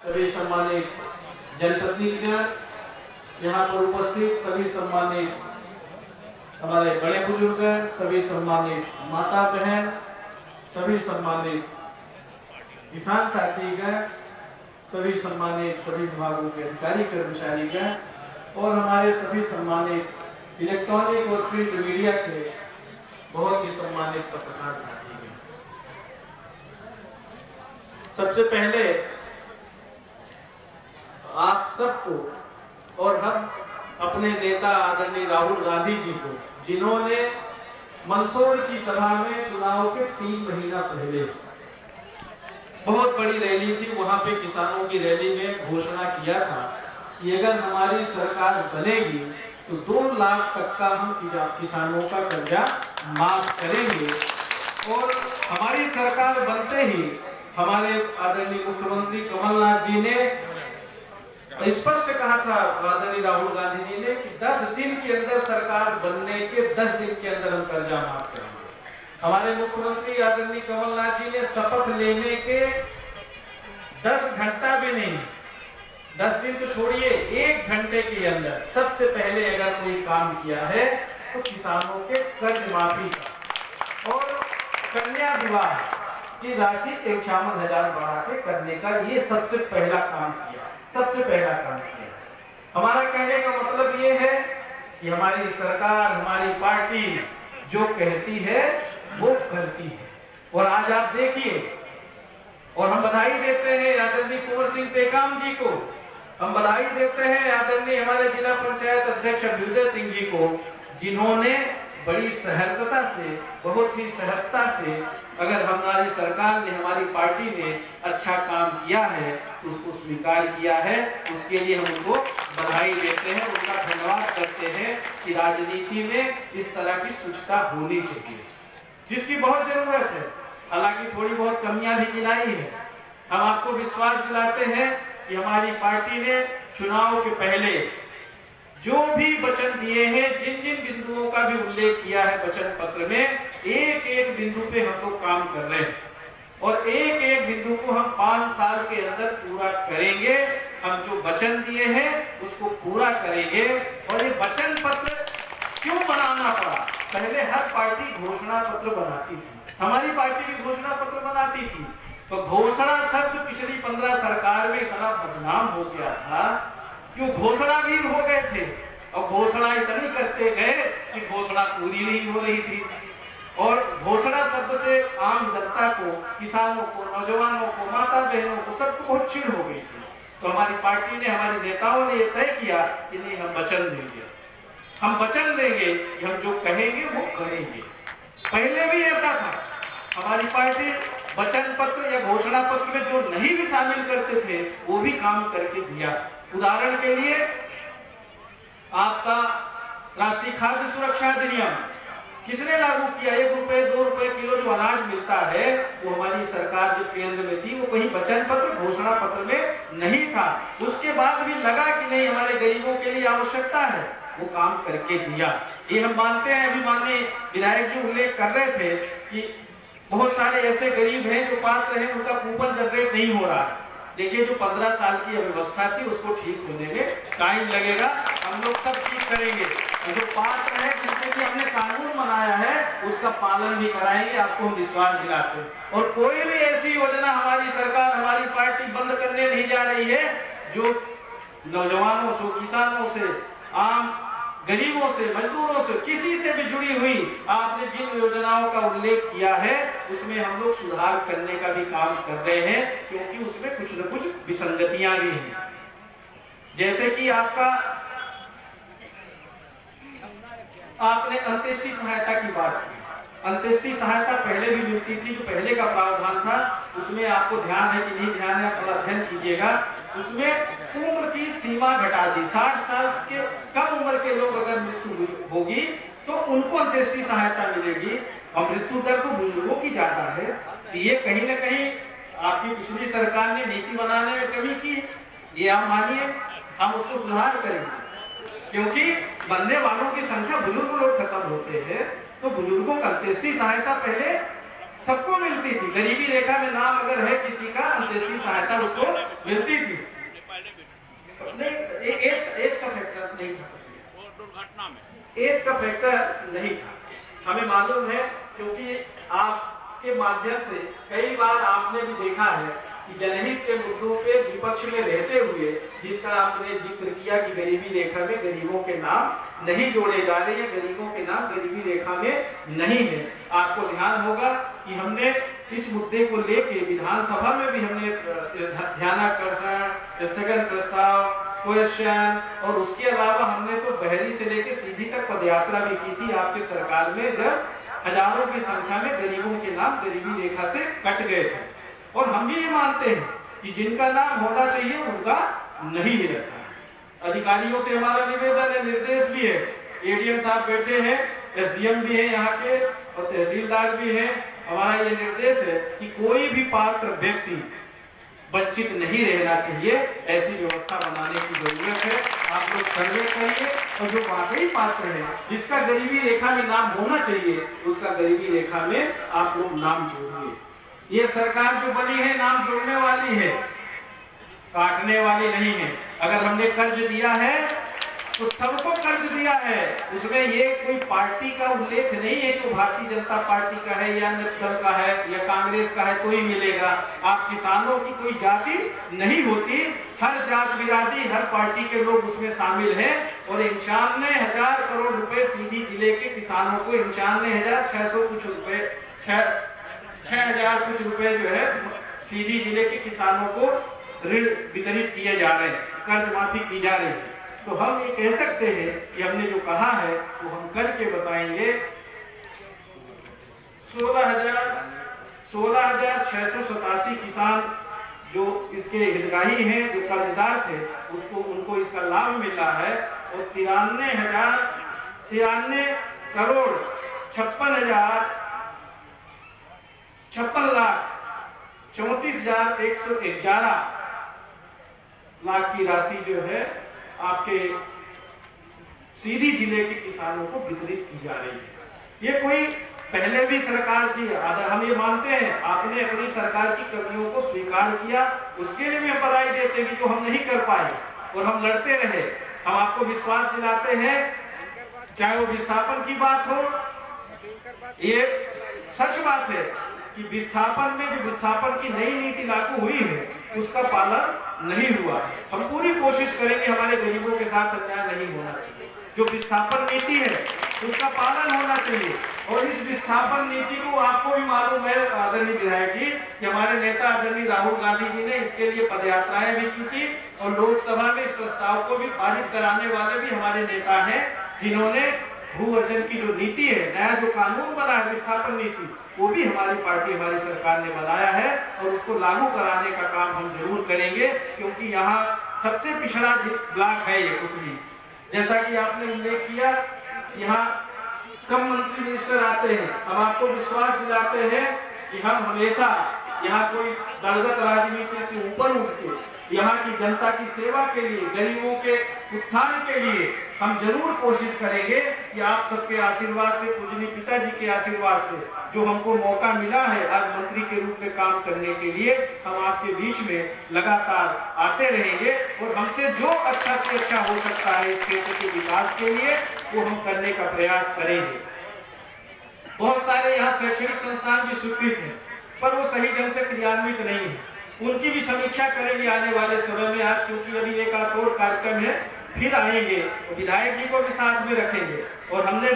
सभी सम्मानित जनप्रतिनिधिगण, यहाँ पर उपस्थित सभी सम्मानित हमारे बड़े बुजुर्ग, सभी सम्मानित माता बहन, सभी सम्मानित किसान साथीगण, सभी सम्मानित सभी विभागों के अधिकारी कर्मचारीगण और हमारे सभी सम्मानित इलेक्ट्रॉनिक और प्रिंट मीडिया के बहुत ही सम्मानित पत्रकार साथीगण। सबसे पहले आप सबको और हम अपने नेता आदरणीय राहुल गांधी जी को, जिन्होंने मंदसौर की सभा में चुनाव के 3 महीना पहले बहुत बड़ी रैली थी, वहां पे किसानों की रैली में घोषणा किया था कि अगर हमारी सरकार बनेगी तो 2 लाख तक का हम किसानों का कर्जा माफ करेंगे। और हमारी सरकार बनते ही हमारे आदरणीय मुख्यमंत्री कमलनाथ जी ने स्पष्ट कहा था, आदरणीय राहुल गांधी जी ने, कि 10 दिन के अंदर सरकार बनने के 10 दिन के अंदर हम कर्जा माफ करेंगे। हमारे मुख्यमंत्री आदरणीय कमलनाथ जी ने शपथ लेने के 10 घंटा भी नहीं, 10 दिन तो छोड़िए, 1 घंटे के अंदर सबसे पहले अगर कोई काम किया है तो किसानों के कर्ज माफी का और कन्या विवाह की राशि 51,000 बढ़ा के करने का, ये सबसे पहला काम किया, सबसे पहला काम किया। हमारा कहने का मतलब ये है कि हमारी सरकार, हमारी पार्टी जो कहती है वो करती है। और आज आप देखिए, और हम बधाई देते हैं आदरणीय कुंवर सिंह टेकाम जी को, हम बधाई देते हैं आदरणीय हमारे जिला पंचायत अध्यक्ष अभ्युदय सिंह जी को, जिन्होंने बड़ी सहजता से, बहुत ही सहजता से, अगर हमारी सरकार ने, हमारी पार्टी ने अच्छा काम किया है तो उसको स्वीकार किया है। उसके लिए हम उनको बधाई देते हैं, उनका धन्यवाद करते हैं कि राजनीति में इस तरह की स्वच्छता होनी चाहिए, जिसकी बहुत जरूरत है। हालांकि थोड़ी बहुत कमियां भी गिनाई है। हम आपको विश्वास दिलाते हैं कि हमारी पार्टी ने चुनाव के पहले जो भी वचन दिए हैं, जिन जिन बिंदुओं का भी उल्लेख किया है वचन पत्र में, एक एक बिंदु पे हम लोग काम कर रहे हैं और एक एक बिंदु को हम 5 साल के अंदर पूरा करेंगे। हम जो वचन दिए हैं उसको पूरा करेंगे। और ये वचन पत्र क्यों बनाना पड़ा? पहले हर पार्टी घोषणा पत्र बनाती थी, हमारी पार्टी भी घोषणा पत्र बनाती थी, तो घोषणा शब्द पिछली 15 सरकार में इतना बदनाम हो गया था, क्यों घोषणावीर हो गए थे और घोषणा इतनी करते गए कि घोषणा पूरी नहीं हो रही थी। और घोषणा शब्द से आम जनता को, किसानों को, नौजवानों को, माता बहनों को, सबको बहुत चिढ़ हो गई थी। तो हमारी पार्टी ने, हमारे नेताओं ने ये तय किया कि नहीं, हम वचन देंगे, हम वचन देंगे कि हम जो कहेंगे वो करेंगे। पहले भी ऐसा था, हमारी पार्टी वचन पत्र या घोषणा पत्र में जो नहीं भी शामिल करते थे वो भी काम करके दिया। उदाहरण के लिए आपका राष्ट्रीय खाद्य सुरक्षा अधिनियम किसने लागू किया? 1 रुपए 2 रुपए किलो जो अनाज मिलता है वो हमारी सरकार जो केंद्र में थी, वो कहीं वचन पत्र, घोषणा पत्र में नहीं था। उसके बाद भी लगा कि नहीं, हमारे गरीबों के लिए आवश्यकता है, वो काम करके दिया। ये हम मानते हैं। अभी माननीय विधायक जी उल्लेख कर रहे थे कि बहुत सारे ऐसे गरीब हैं जो पात्र हैं, उनका कूपन जनरेट नहीं हो रहा है। देखिए, जो 15 साल की व्यवस्था थी उसको ठीक होने में टाइम लगेगा, हम लोग सब ठीक करेंगे। जो पात्र है, जिनके लिए हमने कानून बनाया है, उसका पालन भी कराएंगे, आपको हम विश्वास दिलाते हैं। और कोई भी ऐसी योजना हमारी सरकार, हमारी पार्टी बंद करने नहीं जा रही है जो नौजवानों से, किसानों से, आम गरीबों से, मजदूरों से, किसी से भी जुड़ी हुई आपने जिन योजनाओं का उल्लेख किया है उसमें हम लोग सुधार करने का भी काम कर रहे हैं, क्योंकि उसमें कुछ न कुछ विसंगतियां भी हैं। जैसे कि आपने अंत्येष्टि सहायता की बात की। अंत्येष्टि सहायता पहले भी मिलती थी, जो पहले का प्रावधान था उसमें आपको ध्यान है कि नहीं ध्यान है, थोड़ा अध्ययन कीजिएगा। उसमें उम्र की सीमा घटा दी, 60 साल के कम उम्र के लोग अगर मृत्यु होगी तो उनको अंत्येष्टि सहायता मिलेगी। और मृत्यु दर तो बुजुर्गों की ज्यादा है। तो ये कहीं ना कहीं आपकी पिछली सरकार ने नीति बनाने में कमी की, ये आप मानिए, हम उसको सुधार करेंगे। क्योंकि मरने वालों की संख्या, बुजुर्ग लोग खत्म होते हैं तो बुजुर्गों का अंत्येष्टि सहायता पहले सबको मिलती थी। गरीबी रेखा में नाम अगर है किसी का, अंत्येष्टि सहायता उसको मिलती थी। एज का फैक्टर नहीं था, दुर्घटना में एज का फैक्टर नहीं था। हमें मालूम है, क्योंकि आपके माध्यम से कई बार आपने भी देखा है कि जनहित के मुद्दों पे विपक्ष में रहते हुए जिसका आपने जिक्र किया कि गरीबी रेखा में गरीबों के नाम नहीं जोड़े जा रहे हैं, गरीबों के नाम गरीबी रेखा में नहीं है। आपको ध्यान होगा कि हमने इस मुद्दे को लेके विधानसभा में भी हमने ध्यानाकर्षण, स्थगन प्रस्ताव, क्वेश्चन, और उसके अलावा हमने तो बहरी से लेके सीधी तक पदयात्रा भी की थी आपकी सरकार में, जब हजारों की संख्या में गरीबों के नाम गरीबी रेखा से कट गए थे। और हम भी ये मानते हैं कि जिनका नाम होना चाहिए उनका नहीं ही रहता। अधिकारियों से हमारा निवेदन है, निर्देश भी है, एडीएम साहब बैठे हैं, एसडीएम भी है यहाँ के और तहसीलदार भी हैं। हमारा ये निर्देश है कि कोई भी पात्र व्यक्ति वंचित नहीं रहना चाहिए, ऐसी व्यवस्था बनाने की जरूरत है। आप लोग सर्वे करिए और जो वाकई पात्र है, जिसका गरीबी रेखा में नाम होना चाहिए, उसका गरीबी रेखा में आप लोग नाम जोड़िए। ये सरकार जो बनी है नाम जोड़ने वाली है, काटने वाली नहीं है। अगर हमने कर्ज दिया है तो सबको कर्ज दिया है, उसमें ये कोई पार्टी का उल्लेख नहीं है कि भारतीय जनता पार्टी का है या अन्य दल का है या कांग्रेस का है तो ही मिलेगा। आप किसानों की कोई जाति नहीं होती, हर जात बिरादरी, हर पार्टी के लोग उसमें शामिल हैं। और 91,000 करोड़ रुपए सीधी जिले के किसानों को, 91,600 कुछ रुपए, 6,000 कुछ रुपए जो है सीधी जिले के किसानों को ऋण वितरित किए जा रहे हैं, कर्ज माफी की जा रही है। तो हम ये कह सकते हैं कि हमने जो कहा है वो हम करके बताएंगे। 16,687 किसान जो इसके हितग्राही हैं, जो कर्जदार थे, उनको इसका लाभ मिला है। और 93 करोड़ 56 लाख 34,111 लाख की राशि जो है आपके सीधी जिले के किसानों को वितरित की जा रही है। ये कोई पहले भी सरकार थी, हम ये मानते हैं आपने अपनी सरकार की कमियों को स्वीकार किया, उसके लिए भी हम बधाई देते हैं कि जो हम नहीं कर पाए और हम लड़ते रहे। हम आपको विश्वास दिलाते हैं, चाहे वो विस्थापन की बात हो, ये सच बात है कि विस्थापन में जो विस्थापन की नई नीति लागू हुई है उसका पालन नहीं हुआ। हम पूरी कोशिश करेंगे हमारे गरीबों के साथ अन्याय नहीं होना चाहिए। जो विस्थापन नीति है उसका पालन होना चाहिए। और इस विस्थापन नीति को आपको भी मालूम है आदरणीय विधायक जी कि हमारे नेता आदरणीय राहुल गांधी जी ने इसके लिए पदयात्राएं भी की थी और लोकसभा में इस प्रस्ताव को भी पारित कराने वाले भी हमारे नेता हैं, जिन्होंने भू अर्जन की जो नीति है, नया जो कानून बना है विस्थापन नीति, वो भी हमारी पार्टी, हमारी सरकार ने बनाया है और उसको लागू कराने का काम हम जरूर करेंगे। क्योंकि यहाँ सबसे पिछड़ा ब्लॉक है ये कुसमी। जैसा कि आपने उल्लेख किया, यहाँ कम मंत्री मिनिस्टर आते हैं। हम आपको विश्वास दिलाते हैं कि हम हमेशा यहाँ कोई दलगत राजनीति से ऊपर उठ के यहाँ की जनता की सेवा के लिए, गरीबों के उत्थान के लिए हम जरूर कोशिश करेंगे कि आप सबके आशीर्वाद से, पूजनीय पिताजी के आशीर्वाद से जो हमको मौका मिला है आज मंत्री के रूप में काम करने के लिए, हम आपके बीच में लगातार आते रहेंगे और हमसे जो अच्छा से अच्छा हो सकता है इस क्षेत्र के विकास के लिए वो हम करने का प्रयास करेंगे। बहुत सारे यहाँ शैक्षणिक संस्थान भी स्वीकृत हैं पर वो सही ढंग से क्रियान्वित नहीं है, उनकी भी समीक्षा करेंगे आने वाले समय में। आज क्योंकि अभी एक और कार्यक्रम है, फिर आएंगे तो विधायक जी को भी साथ में रखेंगे। और हमने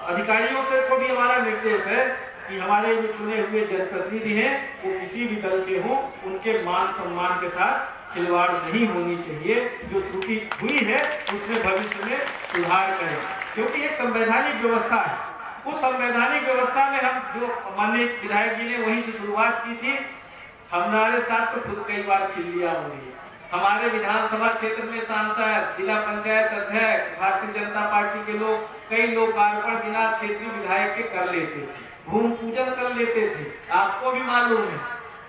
अधिकारियों से को भी हमारा निर्देश है कि हमारे जो चुने हुए जनप्रतिनिधि हैं वो किसी भी दल के हों, उनके मान सम्मान के साथ खिलवाड़ नहीं होनी चाहिए। जो त्रुटि हुई है उसमें भविष्य में सुधार करें, क्योंकि एक संवैधानिक व्यवस्था है। उस संवैधानिक व्यवस्था में हम जो माननीय विधायक जी ने वहीं से शुरुआत की थी, हमारे साथ तो खुद कई बार खिल्लियां हो रही है। हमारे विधानसभा क्षेत्र में सांसद, जिला पंचायत अध्यक्ष, भारतीय जनता पार्टी के लोग, कई लोग कार्पण बिना क्षेत्रीय विधायक के कर लेते थे, भूमि पूजन कर लेते थे, आपको भी मालूम है।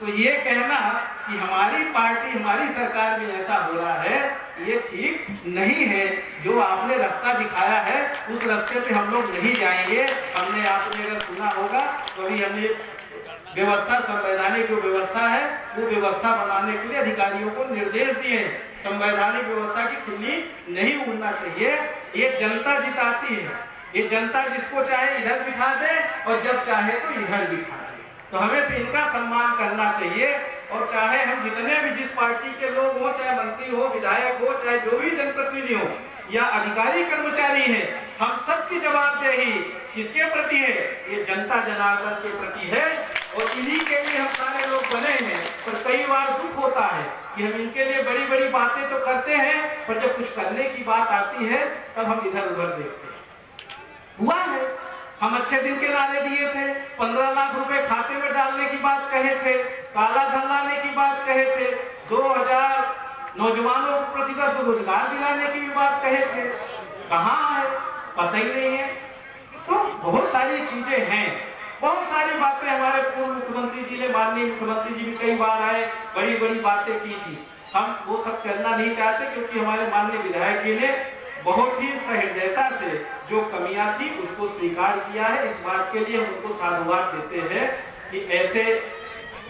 तो ये कहना कि हमारी पार्टी, हमारी सरकार में ऐसा हो रहा है, ये ठीक नहीं है। जो आपने रास्ता दिखाया है उस रास्ते पे हम लोग नहीं जाएंगे। हमने, आपने अगर सुना होगा तो अभी हमने व्यवस्था संवैधानिक जो व्यवस्था है वो व्यवस्था बनाने के लिए अधिकारियों को निर्देश दिए हैं। संवैधानिक व्यवस्था की खिल्ली नहीं उड़ना चाहिए। ये जनता जिताती है, ये जनता जिसको चाहे इधर बिठा दे और जब चाहे तो इधर बिठा दे। तो हमें तो इनका सम्मान करना चाहिए। और चाहे हम जितने भी जिस पार्टी के लोग हो, चाहे मंत्री हो, विधायक हो, चाहे जो भी जनप्रतिनिधि हो या अधिकारी कर्मचारी हैं, हम सबकी जवाबदेही किसके प्रति है? ये जनता जनार्दन के प्रति है। और इन्हीं के लिए हम सारे लोग बने हैं। पर कई बार दुख होता है कि हम इनके लिए बड़ी बड़ी बातें तो करते हैं, पर जब कुछ करने की बात आती है तब हम इधर उधर देखते हैं। हुआ है, हम अच्छे दिन के नारे दिए थे, 15 लाख रुपए खाते में डालने की बात कहे थे, काला धन लाने की बात कहे थे, 2000 नौजवानों को प्रतिवर्ष रोजगार दिलाने की भी बात कहे थे। कहाँ है? पता ही नहीं है। तो बहुत सारी चीजें हैं, बहुत सारी बातें हमारे पूर्व मुख्यमंत्री जी ने, माननीय मुख्यमंत्री जी भी कई बार आए, बड़ी बड़ी बातें की थी। हम वो सब करना नहीं चाहते क्योंकि हमारे माननीय विधायक जी ने बहुत ही सहृदयता से जो कमियां थी उसको स्वीकार किया है। इस बात के लिए हम उनको साधुवाद देते हैं कि ऐसे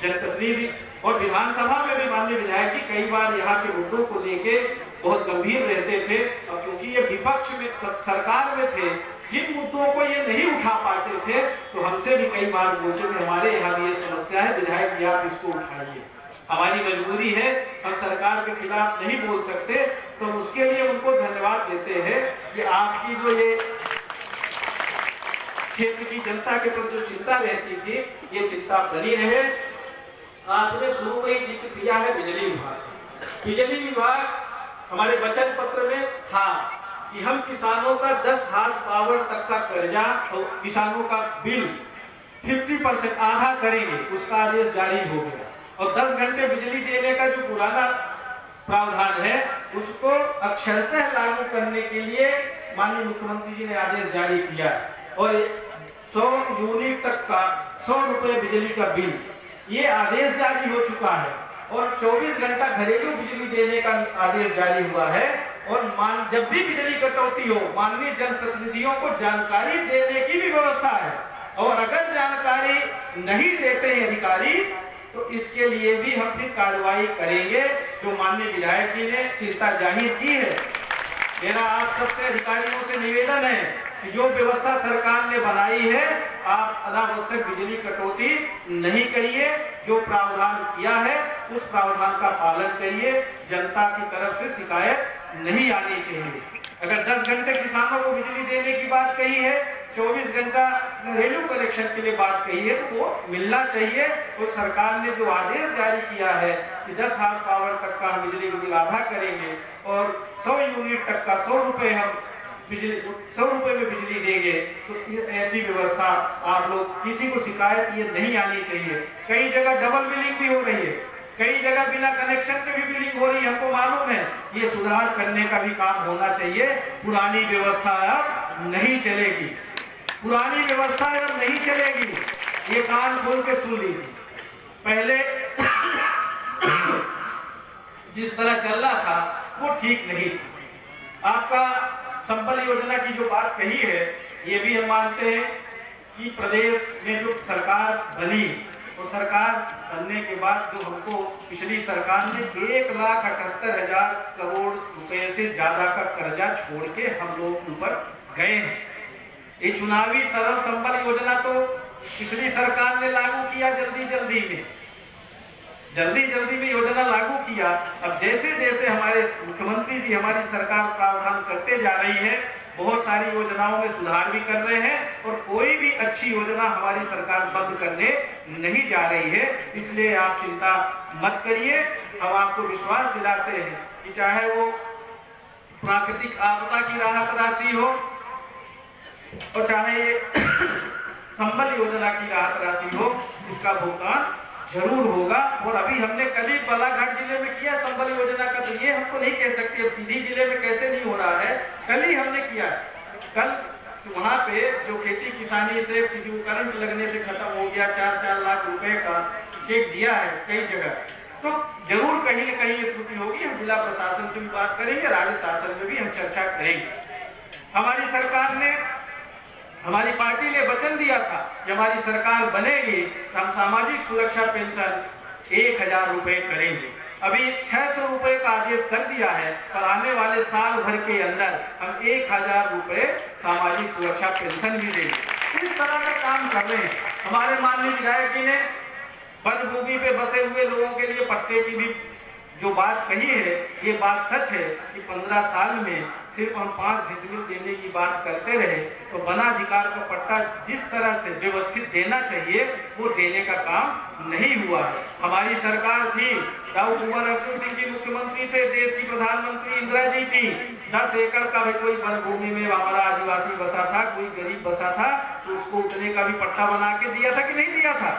जनप्रतिनिधि और विधानसभा में भी माननीय विधायक जी कई बार यहाँ के मुद्दों को लेके बहुत गंभीर रहते थे। और क्योंकि ये विपक्ष में सरकार में थे, जिन मुद्दों को ये नहीं उठा पाते थे तो हमसे भी कई बार बोलते थे हमारे यहाँ भी ये समस्या है, विधायक जी आप इसको उठाइए, हमारी मजबूरी है, हम सरकार के खिलाफ नहीं बोल सकते। तो उसके लिए उनको धन्यवाद देते हैं कि आपकी जो ये क्षेत्र की जनता के प्रति जो चिंता रहती थी, ये चिंता बनी रहे। आपने शुरू में ही जिक्र किया है बिजली विभाग। बिजली विभाग हमारे वचन पत्र में था कि हम किसानों का 10 हार्स पावर तक का कर्जा तो किसानों का बिल 50% आधा करेंगे, उसका आदेश जारी हो गया। और 10 घंटे बिजली देने का जो पुराना प्रावधान है उसको अक्षरशः लागू करने के लिए माननीय मुख्यमंत्री जी ने आदेश जारी किया। और 100 यूनिट तक का 100 रुपए बिजली का बिल, ये आदेश जारी हो चुका है। और 24 घंटा घरेलू बिजली देने का आदेश जारी हुआ है। और जब भी बिजली कटौती हो, माननीय जनप्रतिनिधियों को जानकारी देने की भी व्यवस्था है। और अगर जानकारी नहीं देते हैं अधिकारी तो इसके लिए भी हम फिर कार्रवाई करेंगे, जो माननीय विधायक जी ने चिंता जाहिर की है। मेरा आप सबसे अधिकारियों से निवेदन है कि जो व्यवस्था सरकार ने बनाई है आप अनावश्यक बिजली कटौती नहीं करिए। जो प्रावधान किया है उस प्रावधान का पालन करिए। जनता की तरफ से शिकायत नहीं आनी चाहिए। अगर 10 घंटे किसानों को बिजली देने की बात कही है, 24 घंटा घरेलू कनेक्शन के लिए बात कही है, तो वो मिलना चाहिए। तो सरकार ने जो आदेश जारी किया है कि 10 हार्स पावर तक का हम बिजली बिल आधा करेंगे और 100 यूनिट तक का 100 रुपए हम बिजली 100 रुपए में बिजली देंगे, तो ऐसी व्यवस्था आप लोग किसी को शिकायत ये नहीं आनी चाहिए। कई जगह डबल बिलिंग भी हो रही है, कई जगह बिना कनेक्शन के भी बिलिंग हो रही है, हमको मालूम है। ये सुधार करने का भी काम होना चाहिए। पुरानी व्यवस्था अब नहीं चलेगी, पुरानी व्यवस्था अब नहीं चलेगी। ये कान खोल के सुन लीजिए। पहले जिस तरह चल रहा था वो ठीक नहीं। आपका संबल योजना की जो बात कही है, ये भी हम मानते हैं कि प्रदेश में जो सरकार बनी, तो सरकार बनने के बाद जो हमको पिछली सरकार ने 1,78,000 करोड़ रुपए से ज्यादा का कर्जा छोड़ के हम लोगों के ऊपर गए हैं। ये चुनावी सरल संबल योजना तो पिछली सरकार ने लागू किया जल्दी में योजना लागू किया। अब जैसे जैसे हमारे मुख्यमंत्री जी, हमारी सरकार प्रावधान करते जा रही है, बहुत सारी योजनाओं में सुधार भी कर रहे हैं और कोई भी अच्छी योजना हमारी सरकार बंद करने नहीं जा रही है। इसलिए आप चिंता मत करिए। हम आपको विश्वास दिलाते हैं कि चाहे वो प्राकृतिक आपदा की राहत राशि हो और चाहे ये संबल योजना की राहत राशि हो, इसका भुगतान जरूर होगा। और अभी हमने कल ही बालाघाट जिले में किया संबल योजना का, तो ये हमको नहीं कह सकते अब सीधी जिले में कैसे नहीं हो रहा है, कल ही हमने किया। कल वहाँ पे जो खेती किसानी से किसी को करंट लगने से खत्म हो गया, 4-4 लाख रुपए का चेक दिया है कई जगह। तो जरूर कहीं न कहीं ये त्रुटि होगी। हम जिला प्रशासन से भी बात करेंगे, राज्य शासन में भी हम चर्चा करेंगे। हमारी सरकार ने हमारी पार्टी ने वचन दिया था कि हमारी सरकार बनेगी तो हम सामाजिक सुरक्षा पेंशन 1000 रुपए करेंगे। अभी 600 रुपए का आदेश कर दिया है, पर आने वाले साल भर के अंदर हम 1000 रुपए सामाजिक सुरक्षा पेंशन भी देंगे। इस तरह का काम कर रहे हैं। हमारे माननीय विधायक जी ने वन भूमि पे बसे हुए लोगों के लिए पट्टे की भी जो बात कही है, ये बात सच है कि 15 साल में सिर्फ हम 5 डिसमिल देने की बात करते रहे, तो वनाधिकार का पट्टा जिस तरह से व्यवस्थित देना चाहिए वो देने का काम नहीं हुआ है। हमारी सरकार थी, दाऊ कुंवर अर्जुन सिंह जी मुख्यमंत्री थे, देश की प्रधानमंत्री इंदिरा जी थी। 10 एकड़ का भी कोई वन भूमि में हमारा आदिवासी बसा था, कोई गरीब बसा था, तो उसको उतने का भी पट्टा बना के दिया था कि नहीं दिया था?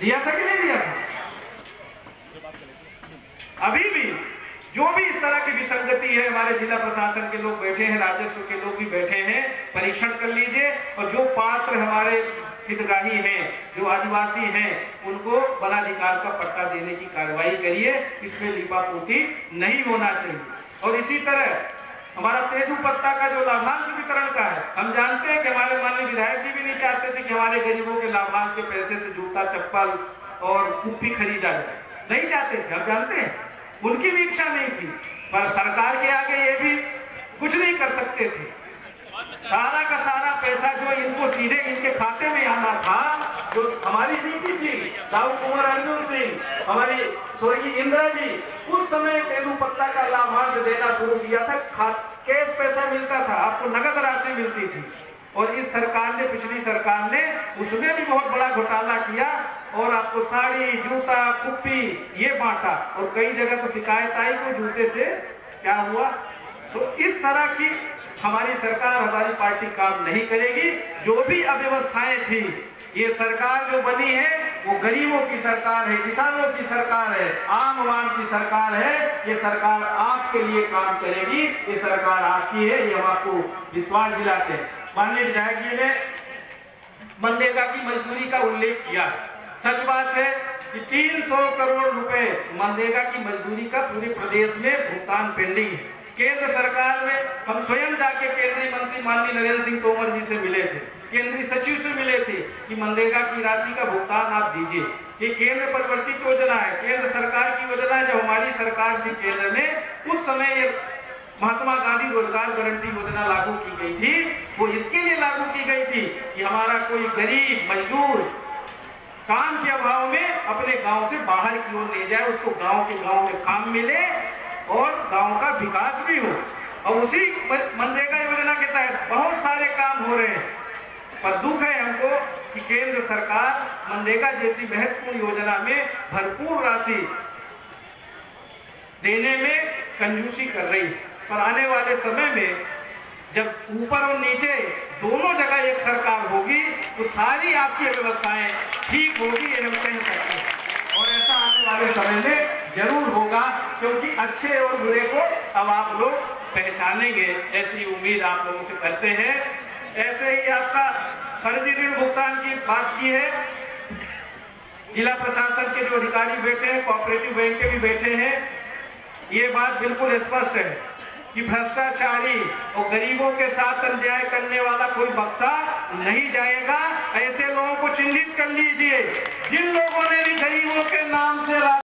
दिया था कि नहीं दिया था? अभी भी जो भी इस तरह की विसंगति है, हमारे जिला प्रशासन के लोग बैठे हैं, राजस्व के लोग भी बैठे हैं, परीक्षण कर लीजिए। और जो पात्र हमारे हितग्राही हैं, जो आदिवासी हैं, उनको वनाधिकार का पट्टा देने की कार्रवाई करिए। इसमें लीपापोती नहीं होना चाहिए। और इसी तरह हमारा तेंदू पत्ता का जो लाभांश वितरण का है, हम जानते हैं कि हमारे माननीय विधायक जी भी नहीं चाहते थे कि हमारे गरीबों के लाभांश के पैसे से जूता, चप्पल और कुप्पी खरीदा जाए, नहीं चाहते थे, हम जानते हैं, उनकी भी इच्छा नहीं थी। पर सरकार के आगे ये भी कुछ नहीं कर सकते थे। सारा का सारा पैसा जो इनको सीधे इनके खाते में आना था, जो हमारी नीति थी, दाऊ कुंवर अर्जुन सिंह, हमारी स्वर्गीय इंदिरा जी, उस समय तेंदू पत्ता का लाभांश देना शुरू किया था। कैश पैसा मिलता था, आपको नगद राशि मिलती थी। और इस सरकार ने, पिछली सरकार ने, उसमें भी बहुत बड़ा घोटाला किया और आपको साड़ी, जूता, कुप्पी ये बांटा। और कई जगह तो शिकायत आई को जूते से क्या हुआ। तो इस तरह की हमारी सरकार, हमारी पार्टी काम नहीं करेगी। जो भी अव्यवस्थाएं थी, ये सरकार जो बनी है वो गरीबों की सरकार है, किसानों की सरकार है, आम आवाम की सरकार है। ये सरकार आपके लिए काम करेगी, ये सरकार आपकी है, ये हम आपको विश्वास दिलाते हैं। माननीय विधायक जी ने मनरेगा की मजदूरी का उल्लेख किया। सच बात है कि 300 करोड़ रुपए मनरेगा की मजदूरी का पूरे प्रदेश में भुगतान पेंडिंग है। केंद्र सरकार में हम स्वयं जाके केंद्रीय मंत्री माननीय नरेंद्र सिंह तोमर जी से मिले थे, केंद्रीय सचिव से मिले थे कि मनरेगा की राशि का भुगतान आप दीजिए। ये केंद्र परिवर्तित योजना है, केंद्र सरकार की योजना है। जब हमारी सरकार थी केंद्र में, उस समय ये महात्मा गांधी रोजगार गारंटी योजना लागू की गई थी। वो इसके लिए लागू की गई थी कि हमारा कोई गरीब मजदूर काम के अभाव में अपने गांव से बाहर की ओर ले जाए, उसको गांव के गांव में काम मिले और गांव का विकास भी हो। और उसी मनरेगा योजना के तहत बहुत सारे काम हो रहे हैं। पर दुख है हमको कि केंद्र सरकार मनरेगा जैसी महत्वपूर्ण योजना में भरपूर राशि देने में कंजूसी कर रही है। पर आने वाले समय में जब ऊपर और नीचे दोनों जगह एक सरकार होगी तो सारी आपकी व्यवस्थाएं ठीक होगी, ये हम कह सकते हैं। और ऐसा आने वाले समय में जरूर होगा, क्योंकि अच्छे और बुरे को अब आप लोग पहचानेंगे, ऐसी उम्मीद आप लोगों से करते हैं। ऐसे ही आपका फर्जी ऋण भुगतान की बात की है। जिला प्रशासन के जो अधिकारी बैठे हैं, कोऑपरेटिव बैंक के भी बैठे हैं, ये बात बिल्कुल स्पष्ट है कि भ्रष्टाचारी और गरीबों के साथ अन्याय करने वाला कोई बख्शा नहीं जाएगा। ऐसे लोगों को चिन्हित कर लीजिए, जिन लोगों ने भी गरीबों के नाम से